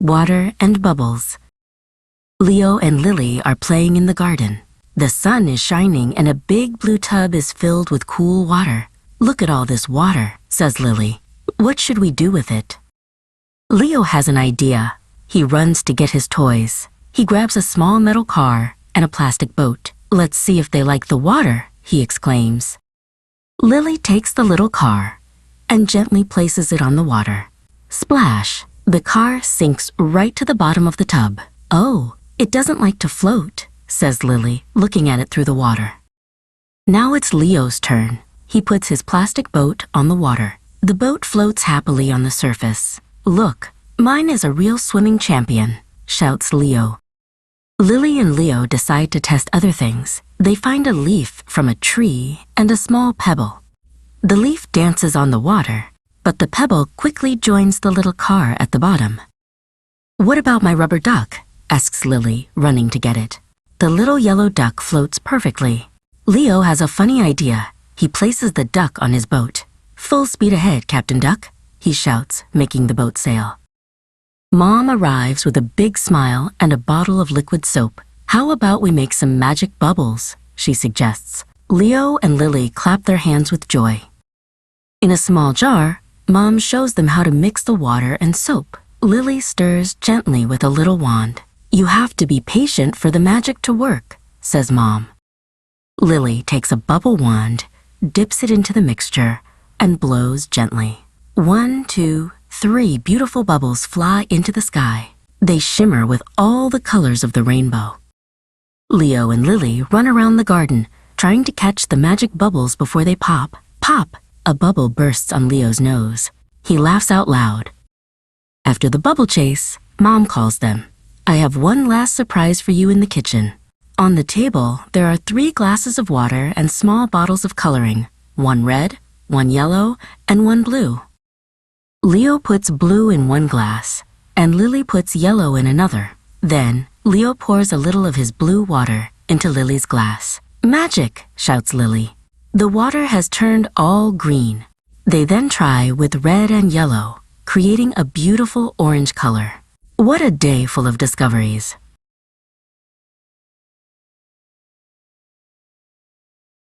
water, and bubbles. Leo and Lily are playing in the garden. The sun is shining and a big blue tub is filled with cool water. "Look at all this water," says Lily. "What should we do with it?" Leo has an idea. He runs to get his toys. He grabs a small metal car and a plastic boat. "Let's see if they like the water," he exclaims. Lily takes the little car and gently places it on the water. Splash! The car sinks right to the bottom of the tub. "Oh, it doesn't like to float," says Lily, looking at it through the water. Now it's Leo's turn. He puts his plastic boat on the water. The boat floats happily on the surface. "Look, mine is a real swimming champion," shouts Leo. Lily and Leo decide to test other things. They find a leaf from a tree and a small pebble. The leaf dances on the water, but the pebble quickly joins the little car at the bottom. "What about my rubber duck?" asks Lily, running to get it. The little yellow duck floats perfectly. Leo has a funny idea. He places the duck on his boat. "Full speed ahead, Captain Duck," he shouts, making the boat sail. Mom arrives with a big smile and a bottle of liquid soap. "How about we make some magic bubbles?" she suggests. Leo and Lily clap their hands with joy. In a small jar, Mom shows them how to mix the water and soap. Lily stirs gently with a little wand. "You have to be patient for the magic to work," says Mom. Lily takes a bubble wand, dips it into the mixture, and blows gently. 1, 2, 3 beautiful bubbles fly into the sky. They shimmer with all the colors of the rainbow. Leo and Lily run around the garden, trying to catch the magic bubbles before they pop. Pop! A bubble bursts on Leo's nose. He laughs out loud. After the bubble chase, Mom calls them. "I have one last surprise for you in the kitchen." On the table, there are 3 glasses of water and small bottles of coloring, 1 red, 1 yellow, and 1 blue. Leo puts blue in 1 glass, and Lily puts yellow in another. Then, Leo pours a little of his blue water into Lily's glass. "Magic!" shouts Lily. The water has turned all green. They then try with red and yellow, creating a beautiful orange color. What a day full of discoveries!